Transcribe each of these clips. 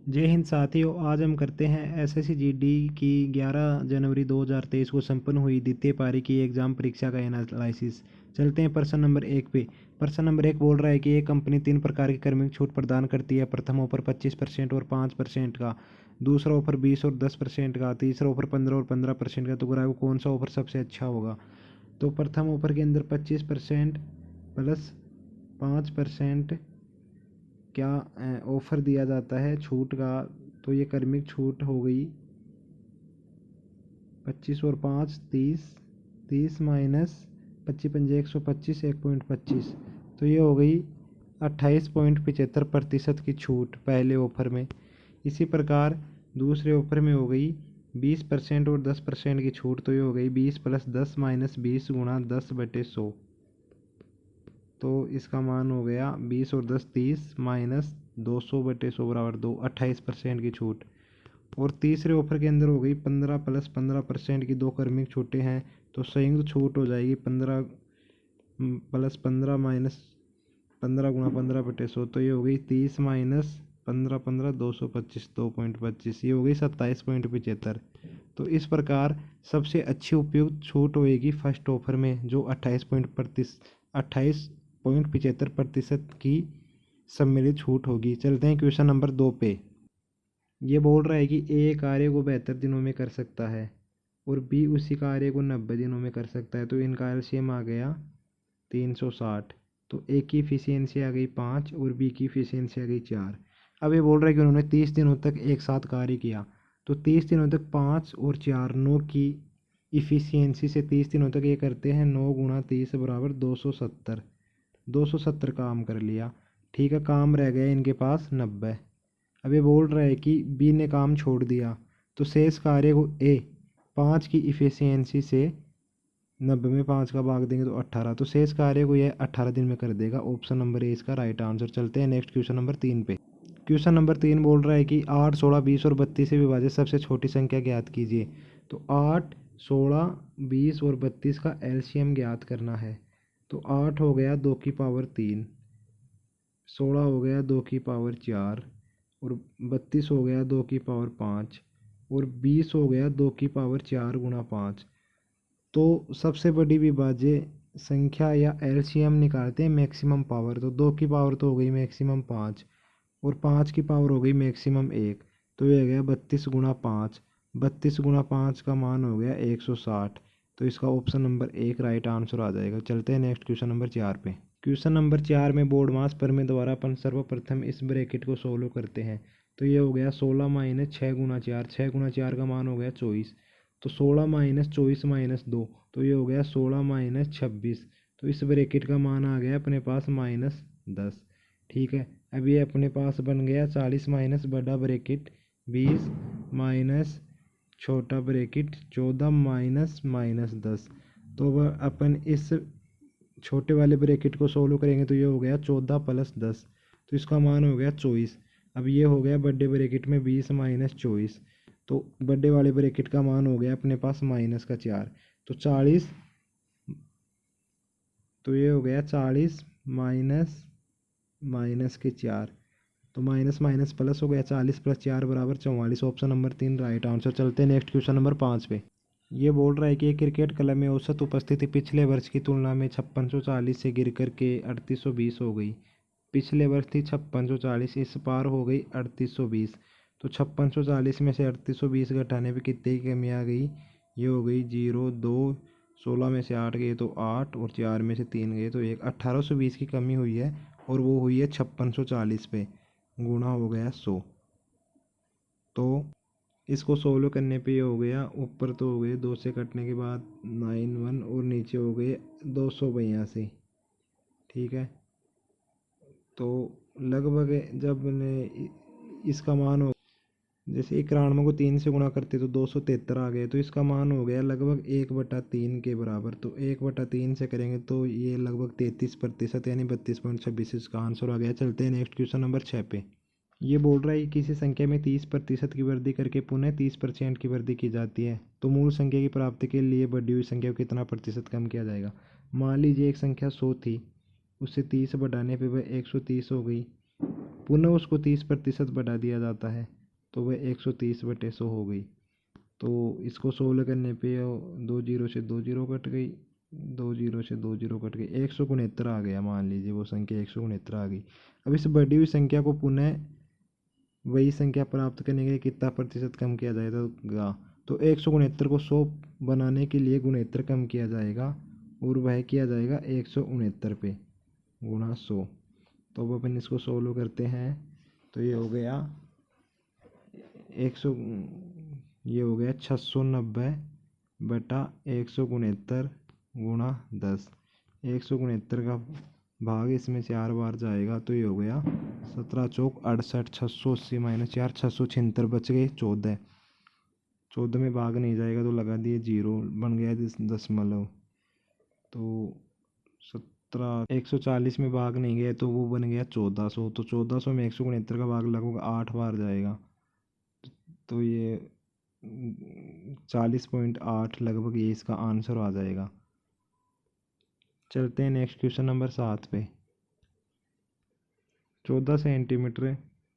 जय हिंद साथियों, आज हम करते हैं एसएससी जीडी की 11 जनवरी 2023 को संपन्न हुई द्वितीय पारी की एग्जाम परीक्षा का एनालिसिस। चलते हैं प्रश्न नंबर 1 पे। प्रश्न नंबर 1 बोल रहा है कि एक कंपनी 3 प्रकार की कर्मिक छूट प्रदान करती है। प्रथम ऑफर 25% और 5% का, दूसरा ऑफर 20 और 10% का, तीसरा ऑफर 15 और 15% का। तो ग्राहक को कौन सा ऑफर सबसे अच्छा होगा? तो प्रथम ऑफर के अंदर 25% प्लस 5% क्या ऑफर दिया जाता है छूट का। तो ये कर्मिक छूट हो गई 25 और 5 30, 30 माइनस 25 पंजे 125, 1.25, तो ये हो गई 28.75% की छूट पहले ऑफर में। इसी प्रकार दूसरे ऑफर में हो गई 20% और 10% की छूट, तो ये हो गई 20 + 10 - 20 × 10/100। तो इसका मान हो गया 20 और 10 30 माइनस 200/100 बराबर 2, 28% की छूट। और तीसरे ऑफर के अंदर हो गई 15 + 15% की दो कर्मिक छूटें हैं, तो संयुक्त छूट हो जाएगी 15 + 15 - 15 × 15/100, तो ये हो गई 30 माइनस 15 15 225, 2.25, ये हो गई 27.75। तो इस प्रकार सबसे अच्छी उपयुक्त छूट होएगी फर्स्ट ऑफर में, जो 28.75% की सम्मिलित छूट होगी। चलते हैं क्वेश्चन नंबर 2 पे। ये बोल रहा है कि ए कार्य को 72 दिनों में कर सकता है और बी उसी कार्य को 90 दिनों में कर सकता है। तो इनका एलसीएम आ गया 360। तो ए की इफिशियंसी आ गई 5 और बी की इफिशियंसी आ गई 4। अब ये बोल रहा है कि उन्होंने 30 दिनों तक एक साथ कार्य किया। तो 30 दिनों तक 5 और 4 9 की इफिशियंसी से 30 दिनों तक ये करते हैं 9 × 30 बराबर 270। 270 काम कर लिया, ठीक है। काम रह गया इनके पास 90। अब ये बोल रहा है कि बी ने काम छोड़ दिया, तो शेष कार्य को ए 5 की इफिशियंसी से 90 में 5 का भाग देंगे तो 18, तो शेष कार्य को यह 18 दिन में कर देगा। ऑप्शन नंबर ए इसका राइट आंसर। चलते हैं नेक्स्ट क्वेश्चन नंबर 3 पे। क्वेश्चन नंबर 3 बोल रहा है कि 8 16 20 और 32 से विभाजित सबसे छोटी संख्या ज्ञात कीजिए। तो 8 16 20 और 32 का एलसीएम ज्ञात करना है। तो 8 हो गया 2 की पावर 3, 16 हो गया 2 की पावर 4 और 32 हो गया 2 की पावर 5 और 20 हो गया 2 की पावर 4 × 5। तो सबसे बड़ी विभाज्य संख्या या एलसीएम निकालते हैं मैक्सिमम पावर। तो 2 की पावर तो हो गई मैक्सिमम 5 और 5 की पावर हो गई मैक्सिमम 1, तो ये हो गया 32 × 5। 32 × 5 का मान हो गया 160। तो इसका ऑप्शन नंबर 1 राइट आंसर आ जाएगा। चलते हैं नेक्स्ट क्वेश्चन नंबर 4 पे। क्वेश्चन नंबर 4 में बोर्ड मास प्रमेय द्वारा अपन सर्वप्रथम इस ब्रैकेट को सोल्व करते हैं। तो ये हो गया 16 - 6 × 4, 6 × 4 का मान हो गया 24। तो 16 - 24 - 2, तो ये हो गया 16 - 26। तो इस ब्रैकेट का मान आ गया अपने पास -10, ठीक है। अब ये अपने पास बन गया 40 माइनस बड़ा ब्रैकेट 20 माइनस छोटा ब्रैकेट 14 -10। तो अब अपन इस छोटे वाले ब्रैकेट को सोल्व करेंगे, तो ये हो गया 14 + 10, तो इसका मान हो गया 24। अब ये हो गया बड़े ब्रैकेट में 20 - 24, तो बड़े वाले ब्रैकेट का मान हो गया अपने पास -4, तो 40, तो ये हो गया 40 माइनस के 4, तो माइनस माइनस प्लस हो गया 40 + 4 बराबर 44। Option number 3 right answer. चलते हैं नेक्स्ट क्वेश्चन नंबर 5 पे। ये बोल रहा है कि एक क्रिकेट क्लब में औसत उपस्थिति पिछले वर्ष की तुलना में 5640 से गिर कर के 3820 हो गई। पिछले वर्ष थी 5640, इस बार हो गई 3820। तो 5640 में से 3820 घटाने पे कितने की कमी आ गई? ये हो गई 0 2, 16 में से 8 गए तो 8 और 4 में से 3 गए तो 1, 1820 की कमी हुई है और वो हुई है 5640 पे, गुणा हो गया 100। तो इसको सोल्व करने पे ये हो गया, ऊपर तो हो गए 2 से कटने के बाद 91 और नीचे हो गए 282, ठीक है। तो लगभग जब इसका मान हो, जैसे 91 को 3 से गुणा करते तो 273 आ गए, तो इसका मान हो गया लगभग 1/3 के बराबर। तो 1/3 से करेंगे तो ये लगभग 33% यानी 32.26 इसका आंसर आ गया। चलते हैं नेक्स्ट क्वेश्चन नंबर 6 पे। ये बोल रहा है कि किसी संख्या में 30% की वृद्धि करके पुनः 30% की वृद्धि की जाती है, तो मूल संख्या की प्राप्ति के लिए बढ़ी हुई संख्या को कितना प्रतिशत कम किया जाएगा। मान लीजिए एक संख्या 100 थी, उससे 30 बढ़ाने पे वह 130 हो गई, पुनः उसको 30% बढ़ा दिया जाता है। तो वह 130/100 हो गई। तो इसको सोल्व करने पे 2 जीरो से 2 जीरो कट गई, 2 जीरो से 2 जीरो कट गई, 169 आ गया। मान लीजिए वो संख्या 169 आ गई। अब इस बढ़ी हुई संख्या को पुनः वही संख्या प्राप्त करने के लिए कितना प्रतिशत कम किया जाएगा? तो 169 को 100 बनाने के लिए गुणेत्तर कम किया जाएगा, और वह किया जाएगा 169 पे गुणा 100। तो अब अपन इसको सोल्व करते हैं। तो ये हो गया 100, ये हो गया 690/169 गुणा 10। 169 का भाग इसमें 4 बार जाएगा, तो ये हो गया 17 चौक 68, 680 माइनस 4, 676 बच गए 14। 14 में भाग नहीं जाएगा तो लगा दिए जीरो, बन गया दशमलव। तो 140 में भाग नहीं गया तो वो बन गया 1400। तो 1400 में 169 का भाग लगभग 8 बार जाएगा, तो ये 40.8 लगभग ये इसका आंसर आ जाएगा। चलते हैं नेक्स्ट क्वेश्चन नंबर 7 पे। 14 सेंटीमीटर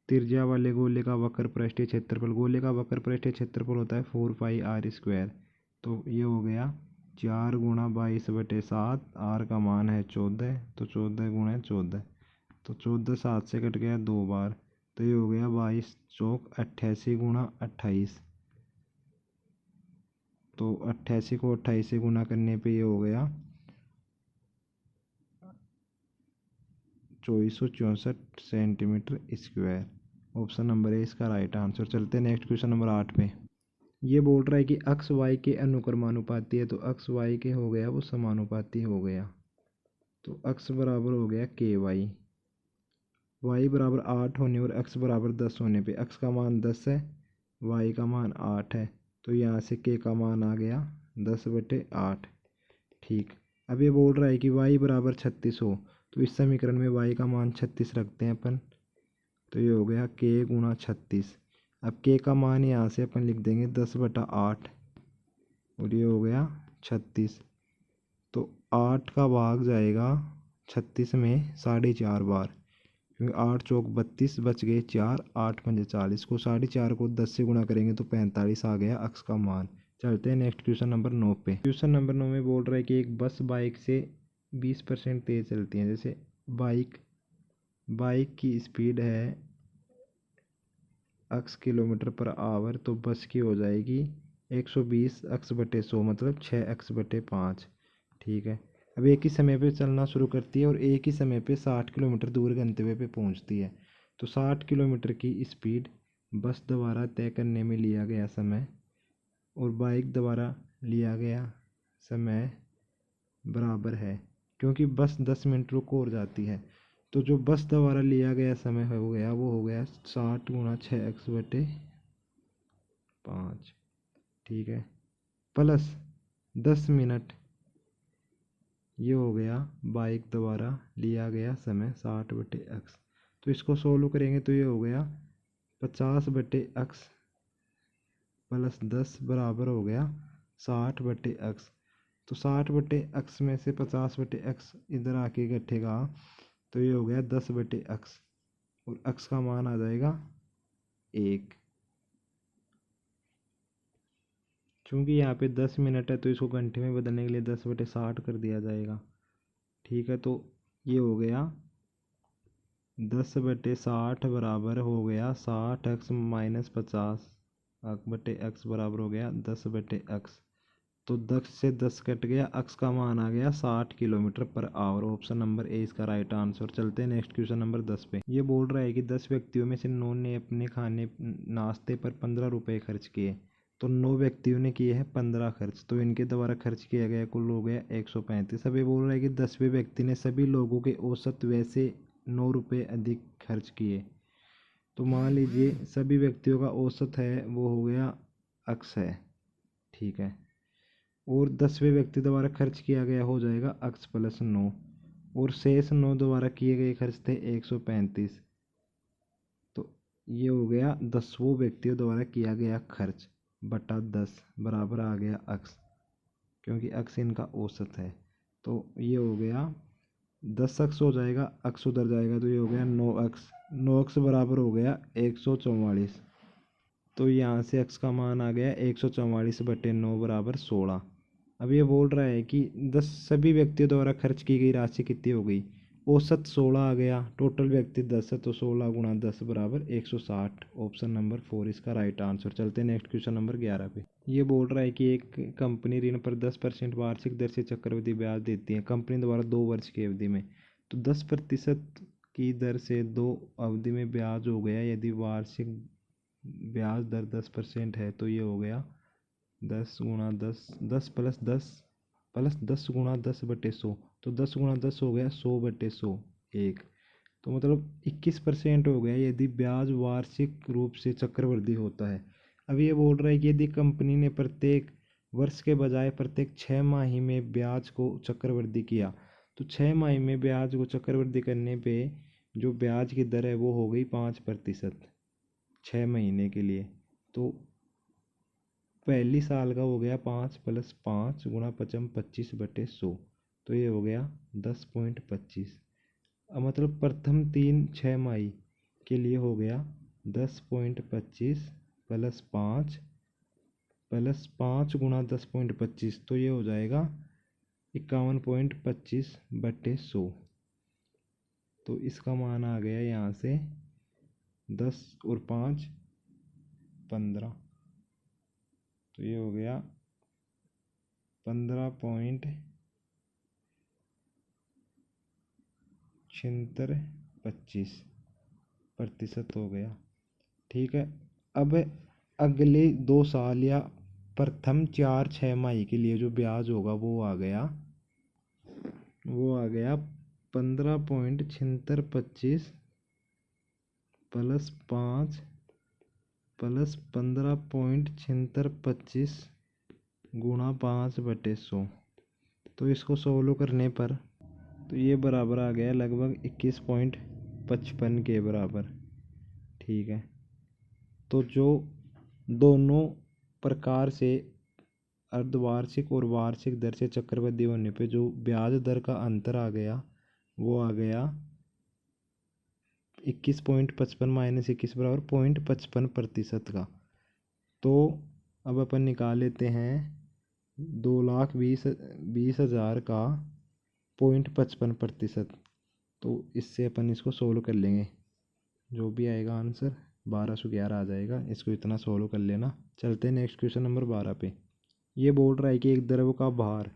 त्रिज्या वाले गोले का वक्र पृष्ठीय क्षेत्रफल, गोले का वक्र पृष्ठीय क्षेत्रफल होता है 4πr²। तो ये हो गया 4 गुणा 22/7, आर का मान है 14, तो 14 गुणा 14, तो 14 7 से कट गया 2 बार, तो ये हो गया 22 चौक 88 गुणा 28। तो 88 को 28 से गुना करने पे ये हो गया 2464 सेंटीमीटर स्क्वायर। ऑप्शन नंबर है इसका राइट आंसर। चलते हैं नेक्स्ट क्वेश्चन नंबर 8 पे। ये बोल रहा है कि अक्स वाई के अनुक्रमानुपाती है, तो अक्स वाई के हो गया वो समानुपाती हो गया। तो अक्स बराबर हो गया KY, वाई बराबर 8 होने और अक्स बराबर 10 होने पे अक्स का मान 10 है, वाई का मान 8 है, तो यहाँ से के का मान आ गया 10/8। ठीक। अब ये बोल रहा है कि y बराबर 36 हो, तो इस समीकरण में y का मान 36 रखते हैं अपन, तो ये हो गया k गुणा 36। अब k का मान यहाँ से अपन लिख देंगे 10/8, और ये हो गया 36। तो 8 का भाग जाएगा 36 में 4.5 बार, क्योंकि 8 चौक 32 बच गए 4, 8 पंजे 40, को 4.5 को 10 से गुणा करेंगे तो 45 आ गया अक्स का मान। चलते हैं नेक्स्ट क्वेश्चन नंबर 9 पे। क्वेश्चन नंबर 9 में बोल रहा है कि एक बस बाइक से 20% तेज चलती है। जैसे बाइक की स्पीड है x किलोमीटर/आवर, तो बस की हो जाएगी 120x/100, मतलब 6x/5। ठीक है। अब एक ही समय पे चलना शुरू करती है और एक ही समय पे 60 किलोमीटर दूर गंतव्य पे पहुंचती है। तो 60 किलोमीटर की स्पीड बस द्वारा तय करने में लिया गया समय और बाइक द्वारा लिया गया समय बराबर है, क्योंकि बस 10 मिनट रुक और जाती है। तो जो बस द्वारा लिया गया समय हो गया वो हो गया 60 गुणा 6x/5। ठीक है, प्लस 10 मिनट, ये हो गया बाइक द्वारा लिया गया समय 60/x। तो इसको सोल्व करेंगे तो ये हो गया 50/x प्लस 10 बराबर हो गया 60/x। तो 60/x में से 50/x इधर आके घटेगा, तो ये हो गया 10/x, और x का मान आ जाएगा 1। चूँकि यहाँ पे 10 मिनट है तो इसको घंटे में बदलने के लिए 10/60 कर दिया जाएगा। ठीक है, तो ये हो गया 10/60 बराबर हो गया 60x माइनस 50/x बराबर हो गया 10/x। तो 10 से 10 कट गया, x का मान आ गया 60 किलोमीटर/आवर। ऑप्शन नंबर ए इसका राइट आंसर। चलते हैं नेक्स्ट क्वेश्चन नंबर 10 पे। ये बोल रहा है कि 10 व्यक्तियों में से 9 ने अपने खाने नाश्ते पर 15 रुपये खर्च किए, तो 9 व्यक्तियों ने किए हैं 15 खर्च, तो इनके द्वारा खर्च किया गया कुल हो गया 135। अब ये बोल रहा है कि 10वें व्यक्ति ने सभी लोगों के औसत वैसे 9 रुपये अधिक खर्च किए। तो मान लीजिए सभी व्यक्तियों का औसत है वो हो गया x है। ठीक है, और 10वें व्यक्ति द्वारा खर्च किया गया हो जाएगा x प्लस 9, और शेष 9 द्वारा किए गए खर्च थे 135। तो ये हो गया 10वें व्यक्तियों द्वारा किया गया खर्च बटा 10 बराबर आ गया x, क्योंकि x इनका औसत है। तो ये हो गया 10x हो जाएगा, x उधर जाएगा तो ये हो गया 9x। 9x बराबर हो गया 144। तो यहाँ से x का मान आ गया 144/9 बराबर 16। अब ये बोल रहा है कि 10 सभी व्यक्तियों द्वारा खर्च की गई राशि कितनी हो गई। औसत 16 आ गया, टोटल व्यक्ति 10 है, तो 16 गुणा 10 बराबर 160। ऑप्शन नंबर 4 इसका राइट आंसर। चलते हैं नेक्स्ट क्वेश्चन नंबर 11 पे। ये बोल रहा है कि एक कंपनी ऋण पर 10% वार्षिक दर से चक्रवृद्धि ब्याज देती है कंपनी द्वारा 2 वर्ष की अवधि में। तो 10% की दर से 2 अवधि में ब्याज हो गया। यदि वार्षिक ब्याज दर 10% है तो ये हो गया 10 गुणा 10, 10 प्लस 10 प्लस 10 गुणा 10/100। तो 10 गुणा 10 हो गया 100/100 एक। तो मतलब 21% हो गया यदि ब्याज वार्षिक रूप से चक्रवृद्धि होता है। अब ये बोल रहा है कि यदि कंपनी ने प्रत्येक वर्ष के बजाय प्रत्येक 6 माही में ब्याज को चक्रवृद्धि किया, तो 6 माही में ब्याज को चक्रवृद्धि करने पे जो ब्याज की दर है वो हो गई 5% 6 महीने के लिए। तो पहली साल का हो गया 5 + 5 गुणा 5 25/100। तो ये हो गया 10.25। अब मतलब प्रथम 6 माही के लिए हो गया 10.25 + 5 + 5 गुणा 10.25। तो ये हो जाएगा 51.25/100। तो इसका मान आ गया यहाँ से 10 और 5 15। तो ये हो गया 15.7625% हो गया। ठीक है। अब अगले 2 साल या प्रथम 4-6 माही के लिए जो ब्याज होगा वो आ गया 15.7625 + 5 + 15.7625 गुणा 5/100। तो इसको सोल्व करने पर तो ये बराबर आ गया लगभग 21.55 के बराबर। ठीक है। तो जो दोनों प्रकार से अर्धवार्षिक और वार्षिक दर से चक्रवृद्धि होने पे जो ब्याज दर का अंतर आ गया वो आ गया 21.55 - 21 बराबर 0.55% का। तो अब अपन निकाल लेते हैं 2,20,000 का 0.55%। तो इससे अपन इसको सोल्व कर लेंगे, जो भी आएगा आंसर 1211 आ जाएगा। इसको इतना सोल्व कर लेना। चलते हैं नेक्स्ट क्वेश्चन नंबर 12 पे। ये बोल रहा है कि एक द्रव का भार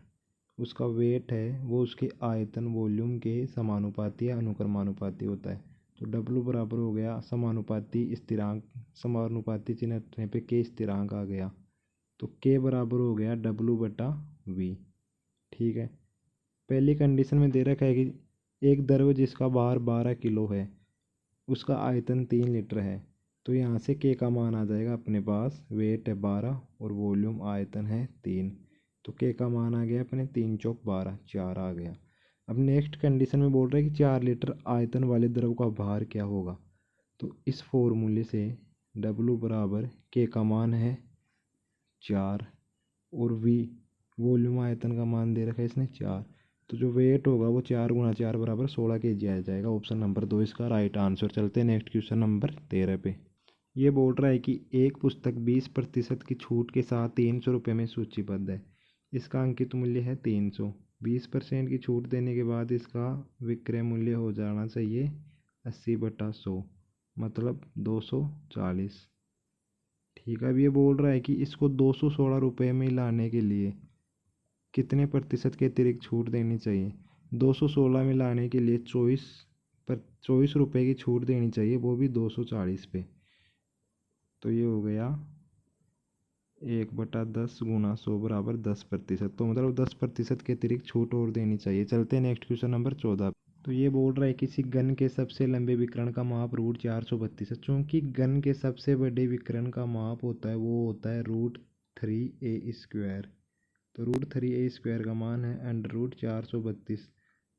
उसका वेट है वो उसके आयतन वॉल्यूम के समानुपाती या अनुक्रमानुपाती होता है। तो W बराबर हो गया समानुपाती स्थिरांक, समानुपाती चिन्ह रखने पे K स्थिरांक आ गया। तो K बराबर हो गया W/V। ठीक है। पहली कंडीशन में दे रखा है कि एक द्रव जिसका भार 12 किलो है उसका आयतन 3 लीटर है। तो यहाँ से K का मान आ जाएगा अपने पास, वेट है 12 और वॉल्यूम आयतन है 3। तो K का मान आ गया अपने 3 चौक 12, 4 आ गया। अब नेक्स्ट कंडीशन में बोल रहा है कि 4 लीटर आयतन वाले द्रव का भार क्या होगा। तो इस फॉर्मूले से W बराबर K का मान है 4 और V वॉल्यूम आयतन का मान दे रखा है इसने 4। तो जो वेट होगा वो 4 × 4 बराबर 16 kg आ जाएगा। ऑप्शन नंबर 2 इसका राइट आंसर। चलते हैं नेक्स्ट क्वेश्चन नंबर 13 पे। ये बोल रहा है कि एक पुस्तक 20% की छूट के साथ 300 रुपये में सूचीबद्ध है। इसका अंकित मूल्य है 300। 20% की छूट देने के बाद इसका विक्रय मूल्य हो जाना चाहिए 80/100 मतलब 240। ठीक है। अब ये बोल रहा है कि इसको 216 रुपये में लाने के लिए कितने प्रतिशत के अतिरिक्त छूट देनी चाहिए। 216 में लाने के लिए 24 रुपये की छूट देनी चाहिए, वो भी 240 पे। तो ये हो गया 1/10 गुणा 100 बराबर 10%। तो मतलब 10% के अतिरिक्त छूट और देनी चाहिए। चलते हैं नेक्स्ट क्वेश्चन नंबर 14। तो ये बोल रहा है किसी घन के सबसे लंबे विकर्ण का माप √432 है। चूँकि घन के सबसे बड़े विकर्ण का माप होता है वो होता है √3a²। तो √3a² का मान है √432।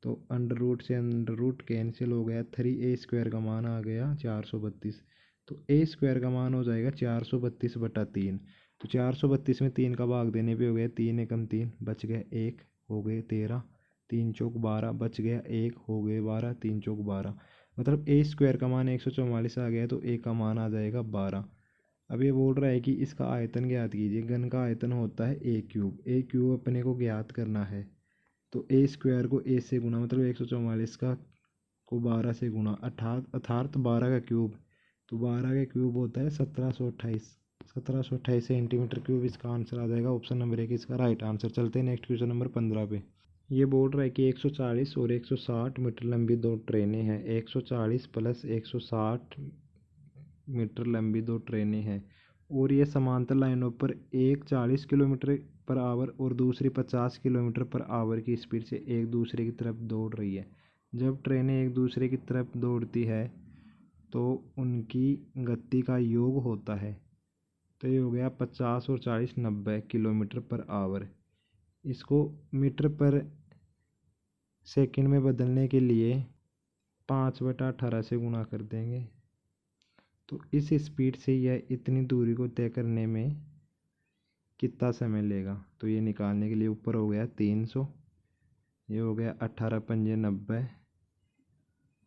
तो अंडर रूट से अंडर रूट कैंसिल हो गया, 3a² का मान आ गया 432। तो a² का मान हो जाएगा 432/3। तो 432 में 3 का भाग देने पे हो गया 3 एकम 3, बच गया 1, हो गए 13, 3 चौक 12, बच गया 1, हो गए 12, 3 चौक 12। मतलब a² का मान 144 आ गया तो a का मान आ जाएगा 12। अब ये बोल रहा है कि इसका आयतन ज्ञात कीजिए। घन का आयतन होता है ए क्यूब। ए क्यूब अपने को ज्ञात करना है, तो ए स्क्वायर को ए से गुना, मतलब 144 का को 12 से गुना, अर्थात 12 का क्यूब। तो 12 का क्यूब होता है 1728 सेंटीमीटर क्यूब। इसका आंसर आ जाएगा ऑप्शन नंबर 1 इसका राइट आंसर। चलते हैं नेक्स्ट क्वेश्चन नंबर 15 पे। ये बोल रहा है कि 140 और 160 मीटर लंबी दो ट्रेनें हैं। 140 प्लस 160 मीटर लंबी दो ट्रेनें हैं और ये समांतर लाइनों पर एक 40 किलोमीटर पर आवर और दूसरी 50 किलोमीटर पर आवर की स्पीड से एक दूसरे की तरफ दौड़ रही है। जब ट्रेनें एक दूसरे की तरफ दौड़ती है तो उनकी गति का योग होता है। तो ये हो गया 50 और 40 90 किलोमीटर पर आवर। इसको मीटर पर सेकंड में बदलने के लिए 5/18 से गुणा कर देंगे। तो इस स्पीड से यह इतनी दूरी को तय करने में कितना समय लेगा, तो ये निकालने के लिए ऊपर हो गया 300, ये हो गया 18 पंजे 90,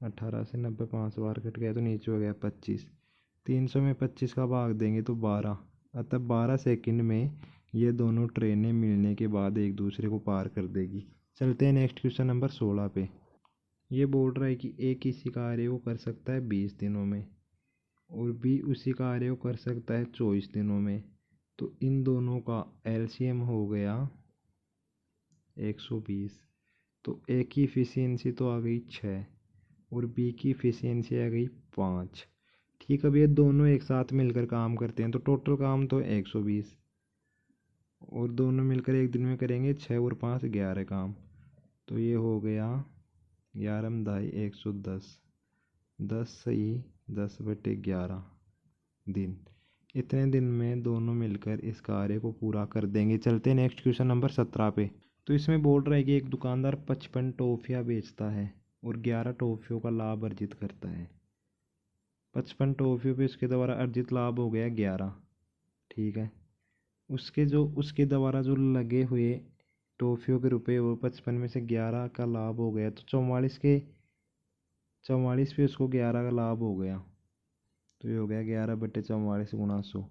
18 से 90 5 बार कट गया तो नीचे हो गया 25। 300 में 25 का भाग देंगे तो 12, अतः 12 सेकंड में ये दोनों ट्रेनें मिलने के बाद एक दूसरे को पार कर देगी। चलते हैं नेक्स्ट क्वेश्चन नंबर 16 पे। ये बोल रहा है कि ए किसी कार्य को कर सकता है 20 दिनों में और बी उसी कार्य को कर सकता है 24 दिनों में। तो इन दोनों का एलसीएम हो गया 120। तो ए की इफिशियंसी तो आ गई 6 और बी की इफिशियंसी आ गई 5। ठीक, अब ये दोनों एक साथ मिलकर काम करते हैं तो टोटल काम तो 120 और दोनों मिलकर एक दिन में करेंगे 6 और 5 11 काम। तो ये हो गया 11 दाई 110, 10 सही 10/11 दिन। इतने दिन में दोनों मिलकर इस कार्य को पूरा कर देंगे। चलते हैं नेक्स्ट क्वेश्चन नंबर 17 पे। तो इसमें बोल रहा है कि एक दुकानदार 55 टॉफियाँ बेचता है और 11 टॉफियों का लाभ अर्जित करता है। 55 टॉफियों पे उसके द्वारा अर्जित लाभ हो गया 11। ठीक है, उसके द्वारा जो लगे हुए टॉफियों के रुपए वो 55 में से 11 का लाभ हो गया, तो 44 पे उसको 11 का लाभ हो गया। तो ये हो गया 11/44 गुणा 100।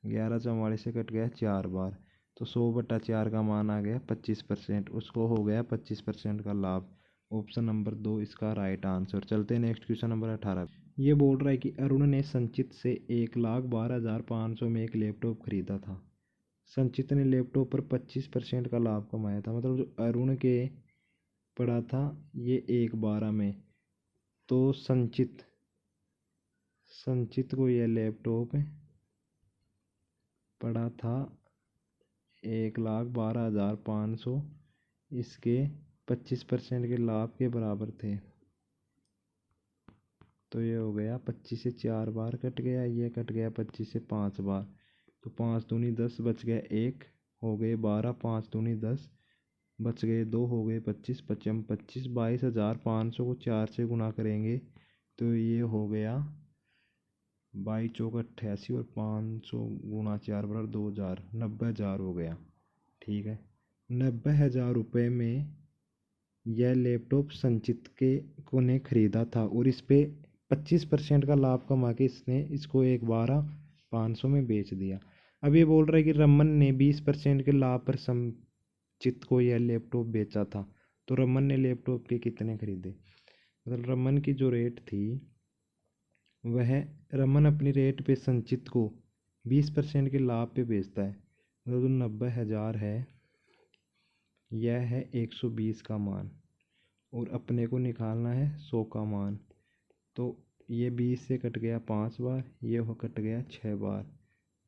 11 44 से कट गया 4 बार, तो 100/4 का मान आ गया 25%। उसको हो गया 25% का लाभ। ऑप्शन नंबर 2 इसका राइट आंसर। चलते हैं नेक्स्ट क्वेश्चन नंबर 18। ये बोल रहा है कि अरुण ने संचित से 1,12,500 में एक लैपटॉप खरीदा था। संचित ने लैपटॉप पर 25% का लाभ कमाया था, मतलब जो अरुण के पड़ा था ये 1/12 में, तो संचित को यह लैपटॉप पड़ा था 1,12,500, इसके 25% के लाभ के बराबर थे। तो ये हो गया 25 से 4 बार कट गया, ये कट गया 25 से 5 बार, तो 5 दूनी 10 बच गया 1, हो गए 12, 5 दूनी 10 बच गए 2, हो गए 25, 25 25 22,500 को 4 से गुना करेंगे तो ये हो गया 22×4 और 500 गुणा 4 बराबर 2,000, 90,000 हो गया। ठीक है, 90,000 रुपये में यह लैपटॉप संचित को ने खरीदा था और इस पे 25% का लाभ कमा के इसने इसको 1,12,500 में बेच दिया। अब ये बोल रहा है कि रमन ने 20% के लाभ पर संचित को यह लैपटॉप बेचा था। तो रमन ने लैपटॉप के कितने खरीदे, मतलब रमन की जो रेट थी वह, रमन अपनी रेट पे संचित को 20% के लाभ पे बेचता है, मतलब जो 90,000 है यह है 120 का मान और अपने को निकालना है 100 का मान। तो ये 20 से कट गया 5 बार, ये कट गया 6 बार,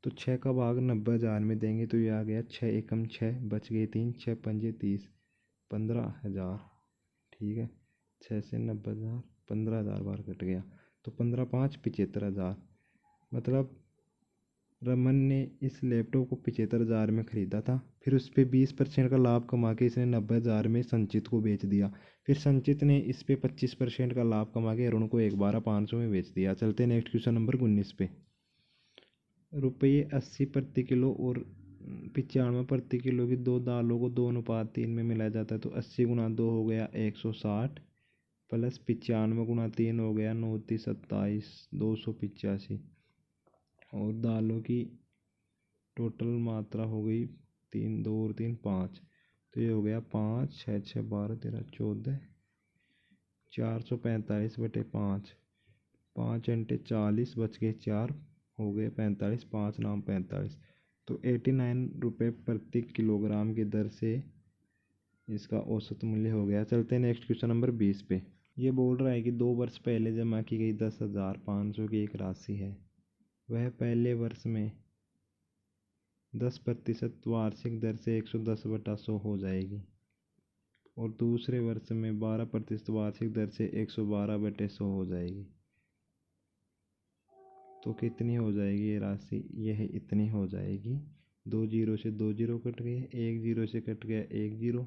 तो 6 का भाग 90,000 में देंगे तो ये आ गया 6 एकम 6 बच गए 3, 6 पंजे 30, 15,000। ठीक है, 6 से 90,000 15,000 बार कट गया, तो 15 5 75,000। मतलब रमन ने इस लैपटॉप को 75,000 में ख़रीदा था, फिर उस पर 20% का लाभ कमा के इसने 90,000 में संचित को बेच दिया। फिर संचित ने इस पे 25% का लाभ कमा के अरुण को 1,12,500 में बेच दिया। चलते हैं नेक्स्ट क्वेश्चन नंबर 19 पे। रुपये 80 प्रति किलो और 95 प्रति किलो की दो दालों को 2:3 में मिलाया जाता है। तो 80 गुणा 2 हो गया 160 प्लस 95 गुणा 3 हो गया 9 × 27 285। और दालों की टोटल मात्रा हो गई 3, 2 और 3 5। तो ये हो गया 5, 6, 6, 12, 13, 14, 445/5। 5 × 40 बच गए 4, हो गए 45, 5 नाम 45। तो 89 रुपये प्रति किलोग्राम की दर से इसका औसत मूल्य हो गया। चलते हैं नेक्स्ट क्वेश्चन नंबर 20 पे। ये बोल रहा है कि 2 वर्ष पहले जमा की गई 10,500 की एक राशि है, वह पहले वर्ष में 10% वार्षिक दर से 110/100 हो जाएगी और दूसरे वर्ष में 12% वार्षिक दर से 112/100 हो जाएगी। तो कितनी हो जाएगी ये राशि? यह इतनी हो जाएगी। 2 जीरो से 2 जीरो कट गए, 1 जीरो से कट गया 1 जीरो,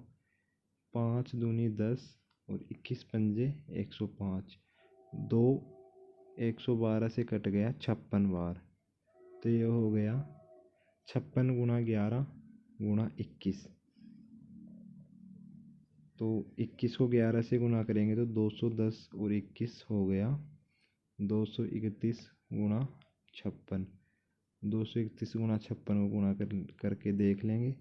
5 दूनी 10 और 21 पंजे 105। 2 112 से कट गया 56 बार। तो ये हो गया 56 × 11 × 21। तो 21 को 11 से गुना करेंगे तो 210 और 21 हो गया 231 × 56। 231 × 56 को गुणा करके देख लेंगे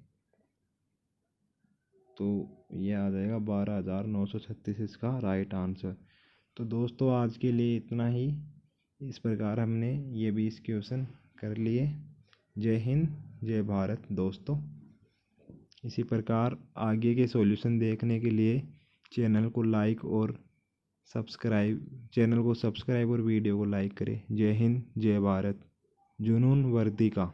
तो ये आ जाएगा 12,936 इसका राइट आंसर। तो दोस्तों आज के लिए इतना ही। इस प्रकार हमने ये 20 क्वेश्चन कर लिए। जय हिंद, जय भारत दोस्तों। इसी प्रकार आगे के सॉल्यूशन देखने के लिए चैनल को सब्सक्राइब और वीडियो को लाइक करें। जय हिंद, जय भारत। जुनून वर्दी का।